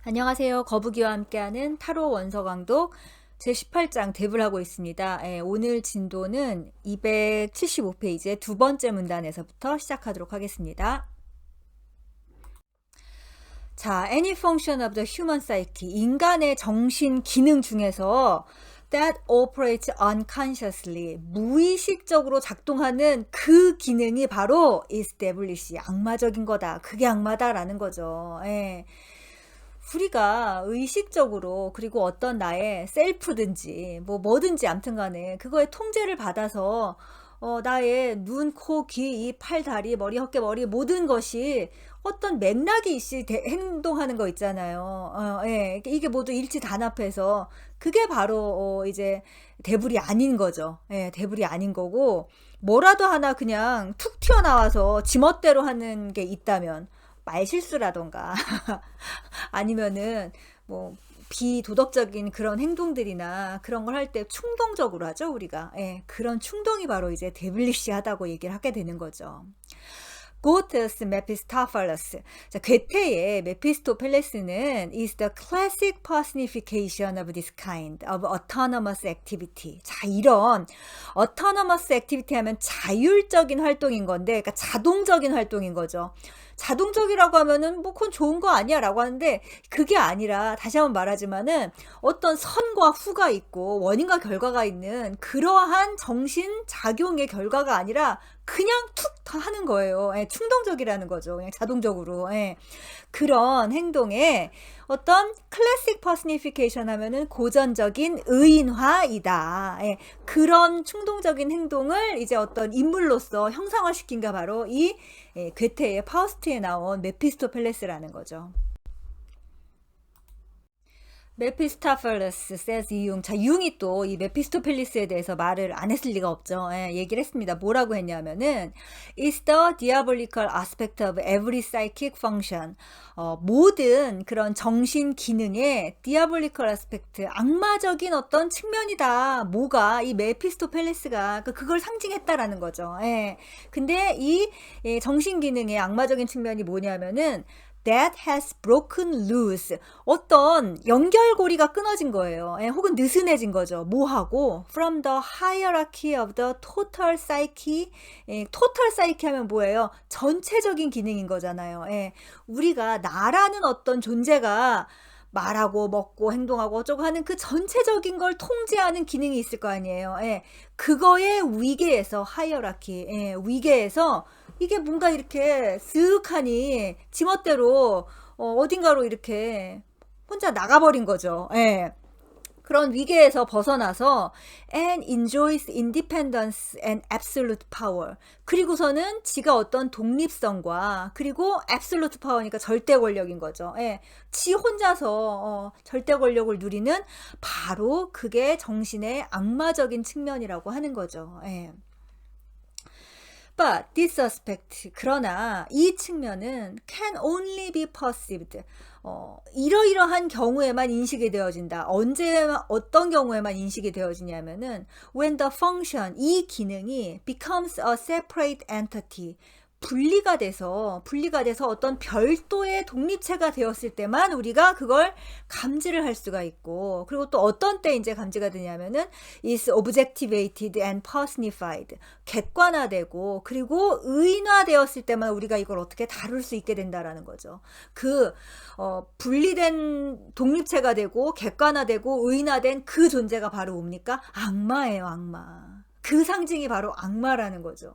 안녕하세요. 거북이와 함께하는 타로 원서 강독 제18장 대불 하고 있습니다. 오늘 진도는 275페이지의 두 번째 문단에서부터 시작하도록 하겠습니다. 자, any function of the human psyche, 인간의 정신 기능 중에서 that operates unconsciously, 무의식적으로 작동하는 그 기능이 바로 is devilish, 악마적인 거다. 그게 악마다라는 거죠. 우리가 의식적으로 그리고 어떤 나의 셀프든지 뭐든지 암튼 간에 그거에 통제를 받아서 나의 눈, 코, 귀, 입, 팔, 다리, 머리, 어깨, 머리 모든 것이 어떤 맥락이 있이 행동하는 거 있잖아요. 이게 모두 일치 단합해서 그게 바로 이제 대불이 아닌 거죠. 대불이 아닌 거고 뭐라도 하나 그냥 툭 튀어나와서 지멋대로 하는 게 있다면 말실수라던가 아니면은 뭐 비도덕적인 그런 행동들이나 그런 걸 할 때 충동적으로 하죠, 우리가. 그런 충동이 바로 이제 데빌리시하다고 얘기를 하게 되는 거죠. 고테스 메피스토펠레스. 자, 괴테의 메피스토펠레스는 is the classic personification of this kind of autonomous activity. 자, 이런 autonomous activity 하면 자율적인 활동인 건데, 그러니까 자동적인 활동인 거죠. 자동적이라고 하면은 뭐 그건 좋은 거 아니야 라고 하는데 그게 아니라 다시 한번 말하지만은 어떤 선과 후가 있고 원인과 결과가 있는 그러한 정신작용의 결과가 아니라 그냥 툭 하는 거예요. 충동적이라는 거죠. 그냥 자동적으로. 그런 행동에 어떤 클래식 퍼스니피케이션 하면은 고전적인 의인화이다. 그런 충동적인 행동을 이제 어떤 인물로서 형상화시킨 게 바로 이 괴테의 파우스트에 나온 메피스토펠레스라는 거죠. 메피스토펠레스 says 융. 자, 융이 또 이 메피스토펠리스에 대해서 말을 안 했을 리가 없죠. 얘기를 했습니다. 뭐라고 했냐면은 It's the diabolical aspect of every psychic function. 모든 그런 정신 기능의 diabolical aspect, 악마적인 어떤 측면이다. 뭐가 이 메피스토펠리스가 그걸 상징했다라는 거죠. 근데 이 정신 기능의 악마적인 측면이 뭐냐면은 that has broken loose. 어떤 연결고리가 끊어진 거예요. 혹은 느슨해진 거죠. 뭐하고? From the hierarchy of the total psyche. total psyche 하면 뭐예요? 전체적인 기능인 거잖아요. 우리가 나라는 어떤 존재가 말하고 먹고 행동하고 어쩌고 하는 그 전체적인 걸 통제하는 기능이 있을 거 아니에요. 그거의 위계에서 하이어라키, 위계에서 이게 뭔가 이렇게 쓱하니 지멋대로 어딘가로 이렇게 혼자 나가버린 거죠. 그런 위계에서 벗어나서 and enjoys independence and absolute power. 그리고서는 지가 어떤 독립성과 그리고 absolute power니까 절대 권력인 거죠. 지 혼자서 절대 권력을 누리는 바로 그게 정신의 악마적인 측면이라고 하는 거죠. But this aspect, 그러나 이 측면은 can only be perceived. 이러이러한 경우에만 인식이 되어진다. 언제 어떤 경우에만 인식이 되어지냐면은 when the function, 이 기능이 becomes a separate entity. 분리가 돼서 어떤 별도의 독립체가 되었을 때만 우리가 그걸 감지를 할 수가 있고, 그리고 또 어떤 때 이제 감지가 되냐면은 is objectivated and personified, 객관화되고 그리고 의인화되었을 때만 우리가 이걸 어떻게 다룰 수 있게 된다라는 거죠. 분리된 독립체가 되고 객관화되고 의인화된 그 존재가 바로 뭡니까? 악마예요, 악마. 그 상징이 바로 악마라는 거죠.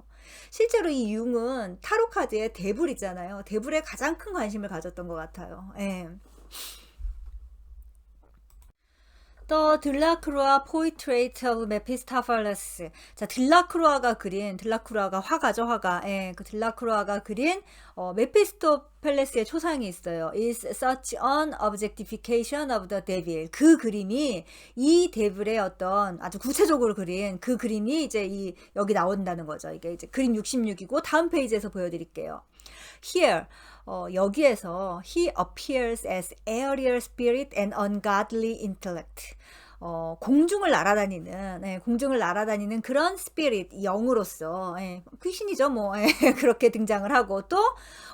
실제로 이 융은 타로 카드의 대불 있잖아요. 대불에 가장 큰 관심을 가졌던 것 같아요. The Delacroix Portrait of Mephistopheles. 자, 들라크루아가 화가죠, 화가. 그 들라크루아가 그린 메피스토펠레스의 초상이 있어요. Is such an objectification of the devil. 그 그림이 이 데빌의 어떤 아주 구체적으로 그린 그 그림이 이제 여기 나온다는 거죠. 이게 이제 그림 66이고 다음 페이지에서 보여드릴게요. Here. 여기에서 he appears as aerial spirit and ungodly intellect. 공중을 날아다니는, 공중을 날아다니는 그런 스피릿, 영으로서, 귀신이죠, 뭐, 그렇게 등장을 하고, 또,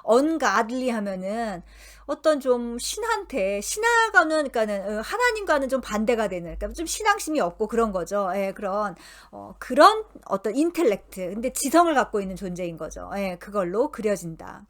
ungodly 하면은, 어떤 좀 신한테, 신하가는, 그러니까는, 하나님과는 좀 반대가 되는, 그러니까 좀 신앙심이 없고 그런 거죠. 그런 어떤 인텔렉트, 근데 지성을 갖고 있는 존재인 거죠. 그걸로 그려진다.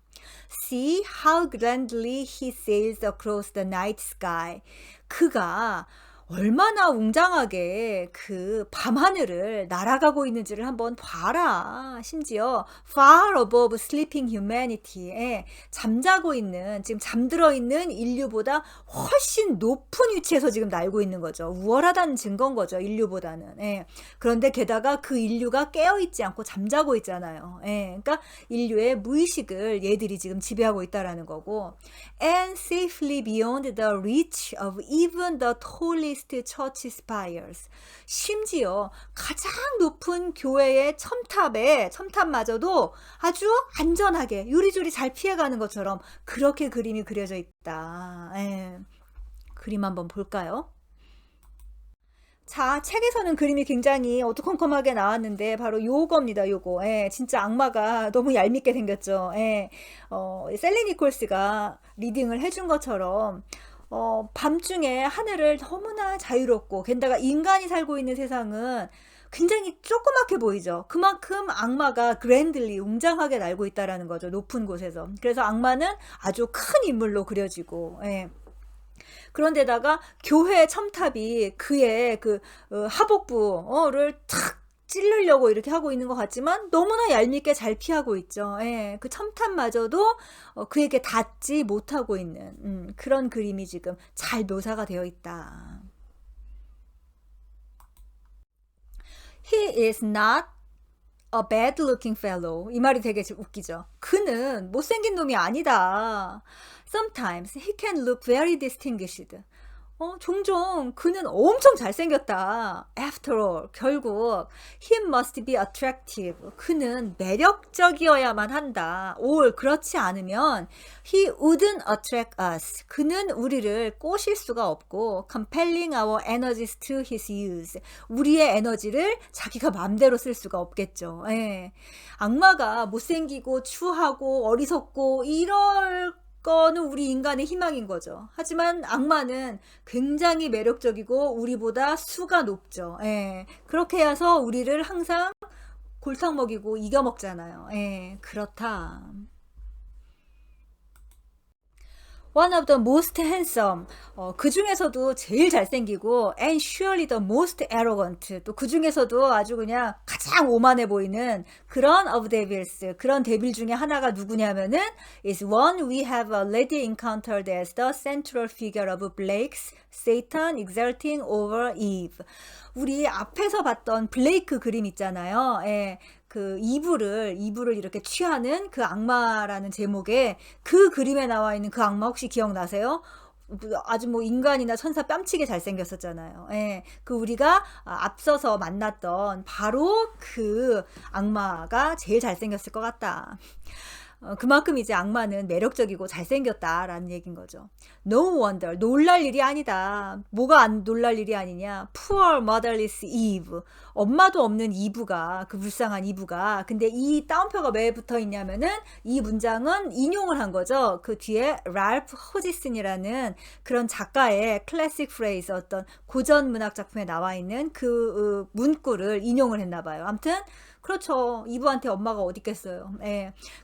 See how grandly he sails across the night sky. 그가 얼마나 웅장하게 그 밤하늘을 날아가고 있는지를 한번 봐라. 심지어 far above sleeping humanity에 잠자고 있는, 지금 잠들어 있는 인류보다 훨씬 높은 위치에서 지금 날고 있는 거죠. 우월하다는 증거인 거죠, 인류보다는. 그런데 게다가 그 인류가 깨어있지 않고 잠자고 있잖아요. 그러니까 인류의 무의식을 얘들이 지금 지배하고 있다라는 거고, and safely beyond the reach of even the tallest church spires. 심지어 가장 높은 교회의 첨탑마저도 아주 안전하게 요리조리 잘 피해가는 것처럼 그렇게 그림이 그려져 있다. 그림 한번 볼까요? 자, 책에서는 그림이 굉장히 어두컴컴하게 나왔는데 바로 요겁니다. 요거. 진짜 악마가 너무 얄밉게 생겼죠. 셀리 니콜스가 리딩을 해준 것처럼 밤중에 하늘을 너무나 자유롭고, 게다가 인간이 살고 있는 세상은 굉장히 조그맣게 보이죠. 그만큼 악마가 그랜들리, 웅장하게 날고 있다라는 거죠. 높은 곳에서. 그래서 악마는 아주 큰 인물로 그려지고, 그런데다가 교회 첨탑이 그의 그 하복부를 탁 찌르려고 이렇게 하고 있는 것 같지만 너무나 얄밉게 잘 피하고 있죠. 그 첨탑마저도 그에게 닿지 못하고 있는 그런 그림이 지금 잘 묘사가 되어 있다. He is not a bad looking fellow. 이 말이 되게 웃기죠. 그는 못생긴 놈이 아니다. Sometimes he can look very distinguished. 종종 그는 엄청 잘생겼다. After all, 결국 he must be attractive. 그는 매력적이어야만 한다. or 그렇지 않으면 he wouldn't attract us. 그는 우리를 꼬실 수가 없고 compelling our energies to his use. 우리의 에너지를 자기가 마음대로 쓸 수가 없겠죠. 악마가 못생기고 추하고 어리석고 이럴 거는 우리 인간의 희망인 거죠. 하지만 악마는 굉장히 매력적이고 우리보다 수가 높죠. 그렇게 해서 우리를 항상 골탕 먹이고 이겨 먹잖아요. 그렇다. One of the most handsome. 그 중에서도 제일 잘생기고 and surely the most arrogant. 또 그 중에서도 아주 그냥 가장 오만해 보이는 그런 of devils. 그런 데빌 중에 하나가 누구냐면은 is one we have already encountered as the central figure of Blake's Satan exulting over Eve. 우리 앞에서 봤던 블레이크 그림 있잖아요. 그 이불을 이렇게 취하는 그 악마라는 제목의 그 그림에 나와 있는 그 악마 혹시 기억나세요? 아주 뭐 인간이나 천사 뺨치게 잘생겼었잖아요. 그 우리가 앞서서 만났던 바로 그 악마가 제일 잘생겼을 것 같다. 그만큼 이제 악마는 매력적이고 잘생겼다라는 얘기인 거죠. No wonder, 놀랄 일이 아니다. 뭐가 안 놀랄 일이 아니냐. Poor motherless Eve. 엄마도 없는 이브가, 그 불쌍한 이브가. 근데 이 따옴표가 왜 붙어 있냐면은 이 문장은 인용을 한 거죠. 그 뒤에 랄프 호지슨이라는 그런 작가의 클래식 프레이즈, 어떤 고전 문학 작품에 나와 있는 그 문구를 인용을 했나 봐요. 아무튼 그렇죠. 이브한테 엄마가 어디 있겠어요.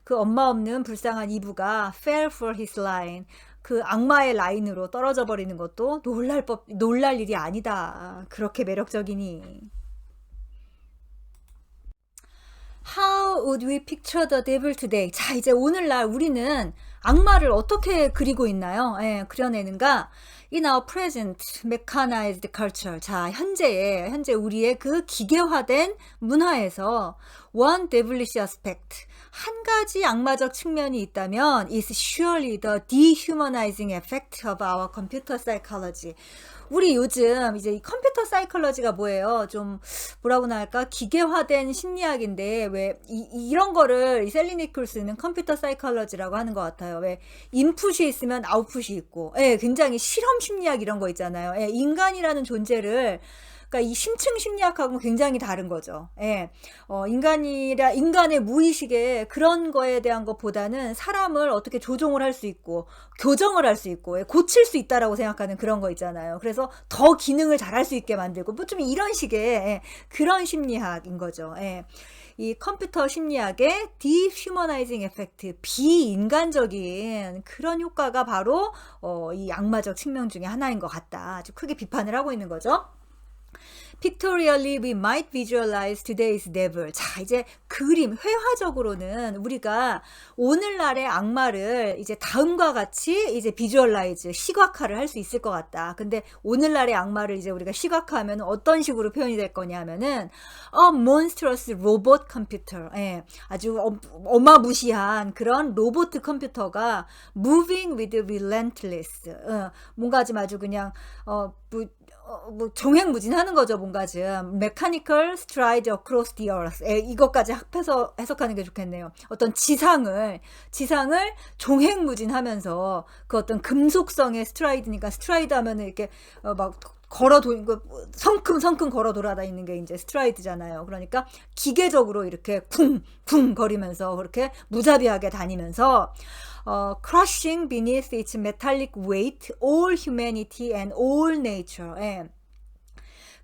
그 엄마 없는 불쌍한 이브가 fell for his line. 그 악마의 라인으로 떨어져 버리는 것도 놀랄 일이 아니다. 그렇게 매력적이니. How would we picture the devil today? 자, 이제 오늘날 우리는 악마를 어떻게 그리고 있나요? 그려내는가? In our present mechanized culture. 자, 현재 우리의 그 기계화된 문화에서 One devilish aspect. 한 가지 악마적 측면이 있다면 is surely the dehumanizing effect of our computer psychology. 우리 요즘 이제 이 컴퓨터 사이콜러지가 뭐예요? 좀 뭐라고나 할까? 기계화된 심리학인데 왜 이런 거를 이 셀리 니콜스는 컴퓨터 사이콜러지라고 하는 것 같아요. 왜 인풋이 있으면 아웃풋이 있고, 예, 굉장히 실험 심리학 이런 거 있잖아요. 예, 인간이라는 존재를 그러니까 이 심층 심리학하고는 굉장히 다른 거죠. 예. 인간의 무의식에 그런 거에 대한 것보다는 사람을 어떻게 조종을 할 수 있고, 교정을 할 수 있고, 예, 고칠 수 있다라고 생각하는 그런 거 있잖아요. 그래서 더 기능을 잘할 수 있게 만들고, 뭐 좀 이런 식의, 예, 그런 심리학인 거죠. 예. 이 컴퓨터 심리학의 dehumanizing effect, 비인간적인 그런 효과가 바로, 이 악마적 측면 중에 하나인 것 같다. 아주 크게 비판을 하고 있는 거죠. Pictorially we might visualize today's devil. 자, 이제 그림, 회화적으로는 우리가 오늘날의 악마를 이제 다음과 같이 이제 비주얼라이즈, 시각화를 할 수 있을 것 같다. 근데 오늘날의 악마를 이제 우리가 시각화하면 어떤 식으로 표현이 될 거냐 하면은 a monstrous robot computer. 예, 아주 어마무시한 그런 로봇 컴퓨터가 moving with relentless. 뭔가 좀 아주 그냥 뭐 종횡무진하는 거죠. 뭔가 좀 mechanical stride across the earth. 이것까지 합해서 해석하는 게 좋겠네요. 어떤 지상을 종횡무진하면서 그 어떤 금속성의 스트라이드니까 스트라이드 하면은 이렇게 막 성큼 걸어 돌아다니는 게 이제 스트라이드잖아요. 그러니까 기계적으로 이렇게 쿵쿵 거리면서 그렇게 무자비하게 다니면서 crushing beneath its metallic weight all humanity and all nature. 예.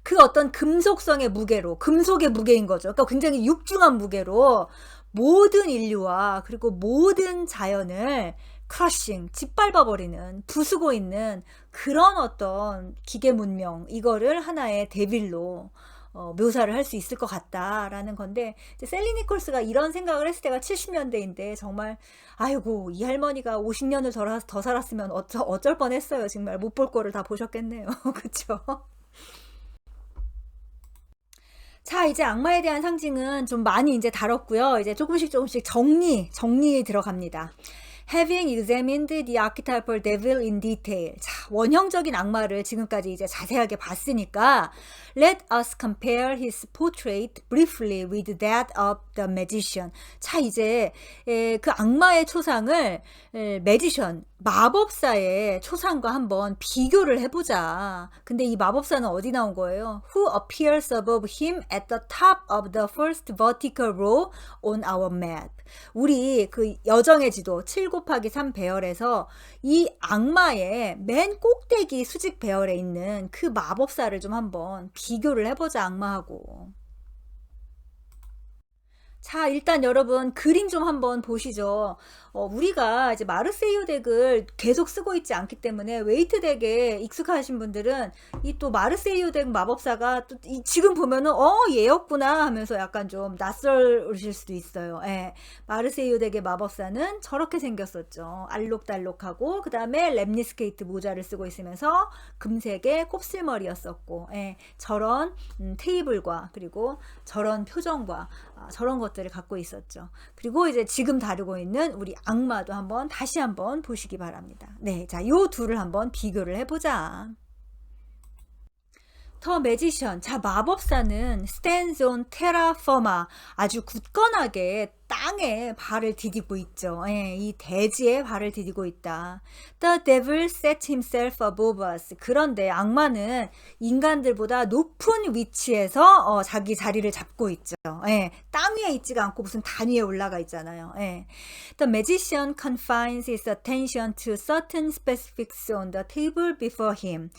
그 어떤 금속성의 무게로, 금속의 무게인 거죠. 그러니까 굉장히 육중한 무게로 모든 인류와 그리고 모든 자연을 크러싱, 짓밟아버리는, 부수고 있는 그런 어떤 기계 문명, 이거를 하나의 데빌로 묘사를 할 수 있을 것 같다라는 건데, 이제 셀리 니콜스가 이런 생각을 했을 때가 70년대인데 정말 아이고, 이 할머니가 50년을 더 살았으면 어쩔 뻔했어요. 정말 못 볼 거를 다 보셨겠네요. 그쵸? 자, 이제 악마에 대한 상징은 좀 많이 이제 다뤘고요. 이제 조금씩 정리에 들어갑니다. Having examined the archetypal devil in detail. 자, 원형적인 악마를 지금까지 이제 자세하게 봤으니까 let us compare his portrait briefly with that of the magician. 자, 이제 그 악마의 초상을 매지션, 마법사의 초상과 한번 비교를 해보자. 근데 이 마법사는 어디 나온 거예요? Who appears above him at the top of the first vertical row on our map. 우리 그 여정의 지도 7 곱하기 3 배열에서 이 악마의 맨 꼭대기 수직 배열에 있는 그 마법사를 좀 한번 비교를 해보자, 악마하고. 자, 일단 여러분 그림 좀 한번 보시죠. 우리가 이제 마르세유 덱을 계속 쓰고 있지 않기 때문에 웨이트 덱에 익숙하신 분들은 이 또 마르세유 덱 마법사가 또 지금 보면은 얘였구나 하면서 약간 좀 낯설으실 수도 있어요. 예. 마르세유 덱의 마법사는 저렇게 생겼었죠. 알록달록하고 그 다음에 랩니스케이트 모자를 쓰고 있으면서 금색의 곱슬머리였었고, 예. 저런 테이블과 그리고 저런 표정과 저런 것들을 갖고 있었죠. 그리고 이제 지금 다루고 있는 우리 악마도 다시 한번 보시기 바랍니다. 네, 자, 요 둘을 한번 비교를 해보자. 더 매지션. 자, 마법사는 stands on terra firma. 아주 굳건하게 땅에 발을 디디고 있죠. 예, 이 대지에 발을 디디고 있다. The devil set himself above us. 그런데 악마는 인간들보다 높은 위치에서 자기 자리를 잡고 있죠. 예, 땅 위에 있지가 않고 무슨 단 위에 올라가 있잖아요. 예. The magician confines his attention to certain specifics on the table before him.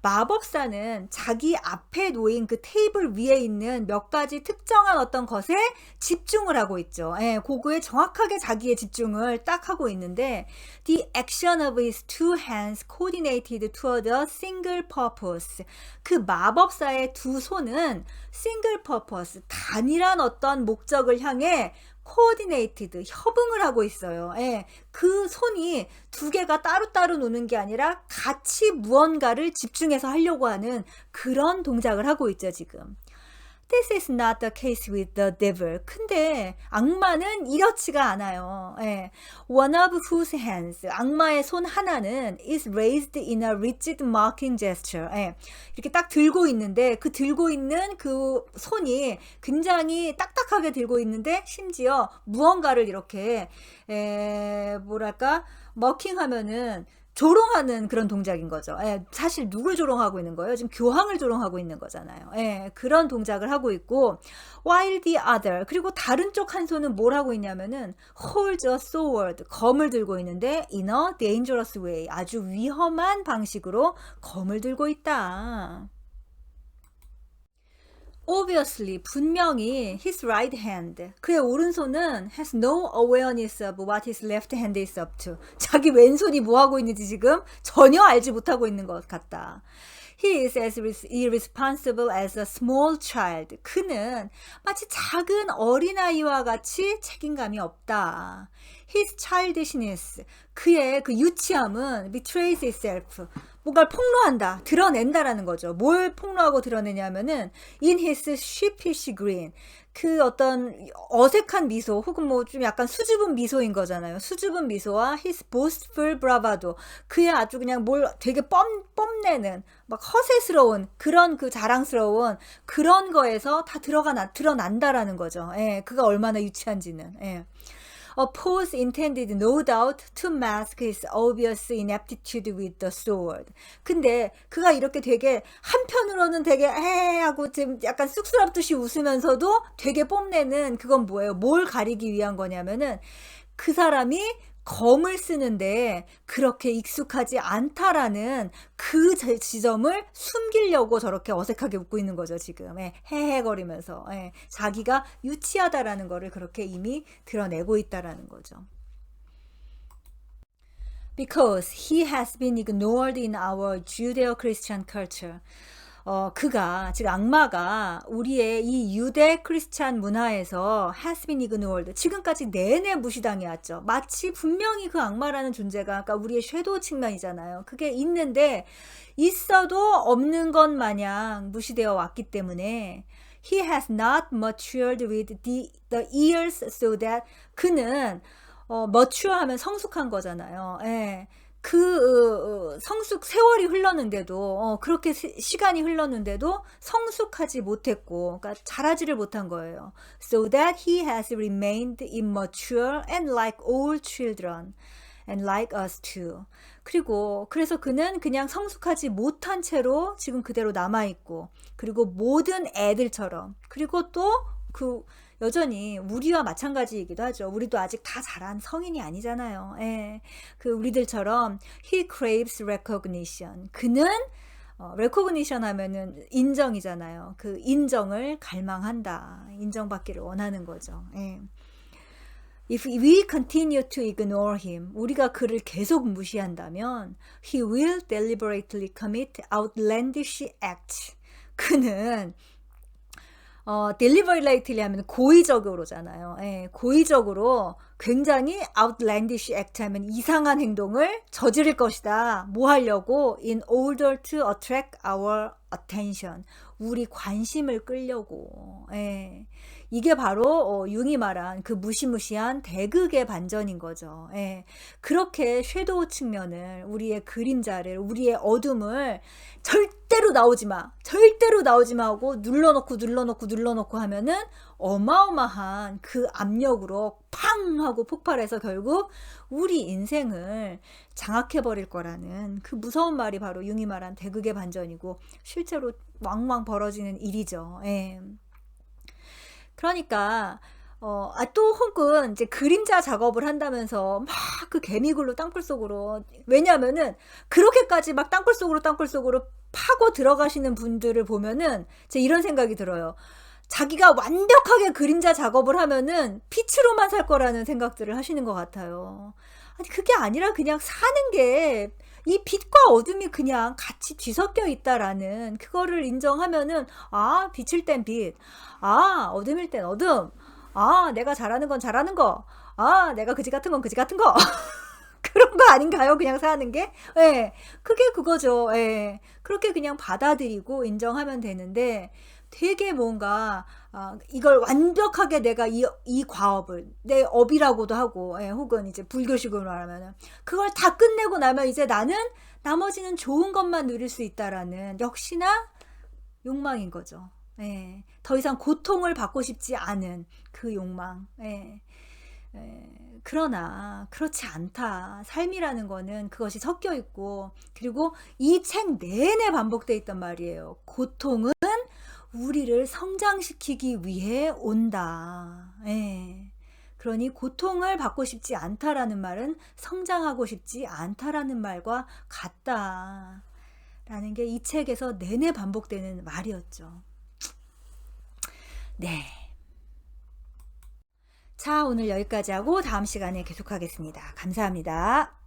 마법사는 자기 앞에 놓인 그 테이블 위에 있는 몇 가지 특정한 어떤 것에 집중을 하고 있죠. 예, 그거에 정확하게 자기의 집중을 딱 하고 있는데 the action of his two hands coordinated toward a single purpose. 그 마법사의 두 손은 single purpose, 단일한 어떤 목적을 향해 coordinated, 협응을 하고 있어요. 예, 그 손이 두 개가 따로따로 노는 게 아니라 같이 무언가를 집중해서 하려고 하는 그런 동작을 하고 있죠, 지금. This is not the case with the devil. 근데 악마는 이렇지가 않아요. 예. One of whose hands, 악마의 손 하나는 is raised in a rigid marking gesture. 예. 이렇게 딱 들고 있는데 그 들고 있는 그 손이 굉장히 딱딱하게 들고 있는데 심지어 무언가를 이렇게 뭐랄까 머킹하면은 조롱하는 그런 동작인 거죠. 예, 사실 누굴 조롱하고 있는 거예요? 지금 교황을 조롱하고 있는 거잖아요. 예, 그런 동작을 하고 있고 while the other 그리고 다른 쪽 한 손은 뭘 하고 있냐면은 holds a sword 검을 들고 있는데 in a dangerous way 아주 위험한 방식으로 검을 들고 있다. Obviously, 분명히 his right hand, 그의 오른손은 has no awareness of what his left hand is up to. 자기 왼손이 뭐 하고 있는지 지금 전혀 알지 못하고 있는 것 같다. He is as irresponsible as a small child. 그는 마치 작은 어린아이와 같이 책임감이 없다. His childishness, 그의 그 유치함은 betrays itself. 뭔가를 폭로한다, 드러낸다라는 거죠. 뭘 폭로하고 드러내냐면은 in his sheepish grin, 그 어떤 어색한 미소 혹은 뭐 좀 약간 수줍은 미소인 거잖아요. 수줍은 미소와 his boastful bravado, 그의 아주 그냥 뭘 되게 뽐내는 막 허세스러운 그런 그 자랑스러운 그런 거에서 다 드러난다라는 거죠. 예, 그가 얼마나 유치한지는. 예. A pose intended no doubt to mask his obvious ineptitude with the sword. 근데 그가 이렇게 되게 한편으로는 되게 하고 좀 약간 쑥스럽듯이 웃으면서도 되게 뽐내는 그건 뭐예요? 뭘 가리기 위한 거냐면은 그 사람이 검을 쓰는데 그렇게 익숙하지 않다라는 그 지점을 숨기려고 저렇게 어색하게 웃고 있는 거죠, 지금. 예, 헤헤거리면서. 예, 자기가 유치하다라는 거를 그렇게 이미 드러내고 있다라는 거죠. Because he has been ignored in our Judeo-Christian culture. 그가, 즉 악마가 우리의 이 유대 크리스찬 문화에서 has been ignored, 지금까지 내내 무시당해왔죠. 마치 분명히 그 악마라는 존재가 그러니까 우리의 섀도우 측면이잖아요. 그게 있는데 있어도 없는 것 마냥 무시되어 왔기 때문에 he has not matured with the years so that, 그는 mature 하면 성숙한 거잖아요. 예. 그 성숙 세월이 흘렀는데도 그렇게 시간이 흘렀는데도 성숙하지 못했고, 그러니까 자라지를 못한 거예요. So that he has remained immature and like all children and like us too. 그리고 그래서 그는 그냥 성숙하지 못한 채로 지금 그대로 남아 있고, 그리고 모든 애들처럼, 그리고 또 그 여전히 우리와 마찬가지이기도 하죠. 우리도 아직 다 자란 성인이 아니잖아요. 예. 그 우리들처럼 he craves recognition. 그는 recognition 하면은 인정이잖아요. 그 인정을 갈망한다. 인정받기를 원하는 거죠. 예. If we continue to ignore him, 우리가 그를 계속 무시한다면 he will deliberately commit outlandish acts. 그는 deliberately 하면 고의적으로잖아요. 예, 고의적으로 굉장히 outlandish act 하면 이상한 행동을 저지를 것이다. 뭐 하려고? In order to attract our attention. 우리 관심을 끌려고. 예. 이게 바로 융이 말한 그 무시무시한 대극의 반전인 거죠. 예. 그렇게 섀도우 측면을, 우리의 그림자를, 우리의 어둠을 절대로 나오지 마, 절대로 나오지 마 하고 눌러놓고 하면은 어마어마한 그 압력으로 팡 하고 폭발해서 결국 우리 인생을 장악해버릴 거라는 그 무서운 말이 바로 융이 말한 대극의 반전이고 실제로 왕왕 벌어지는 일이죠. 예. 그러니까 또 혹은 이제 그림자 작업을 한다면서 막 그 개미굴로 땅굴 속으로, 왜냐면은 그렇게까지 막 땅굴 속으로 파고 들어가시는 분들을 보면은 제 이런 생각이 들어요. 자기가 완벽하게 그림자 작업을 하면은 빛으로만 살 거라는 생각들을 하시는 것 같아요. 아니 그게 아니라 그냥 사는 게 이 빛과 어둠이 그냥 같이 뒤섞여 있다라는 그거를 인정하면은 아, 빛일 땐 빛, 아, 어둠일 땐 어둠, 아, 내가 잘하는 건 잘하는 거, 아, 내가 그지 같은 건 그지 같은 거. 그런 거 아닌가요? 그냥 사는 게? 예. 그게 그거죠. 예. 그렇게 그냥 받아들이고 인정하면 되는데 되게 뭔가 이걸 완벽하게 내가 이 과업을 내 업이라고도 하고, 예, 혹은 이제 불교식으로 말하면은 그걸 다 끝내고 나면 이제 나는 나머지는 좋은 것만 누릴 수 있다라는 역시나 욕망인 거죠. 예, 더 이상 고통을 받고 싶지 않은 그 욕망. 예. 그러나 그렇지 않다. 삶이라는 거는 그것이 섞여 있고, 그리고 이 책 내내 반복돼 있단 말이에요. 고통은 우리를 성장시키기 위해 온다. 예. 그러니 고통을 받고 싶지 않다라는 말은 성장하고 싶지 않다라는 말과 같다. 라는 게 이 책에서 내내 반복되는 말이었죠. 네. 자, 오늘 여기까지 하고 다음 시간에 계속하겠습니다. 감사합니다.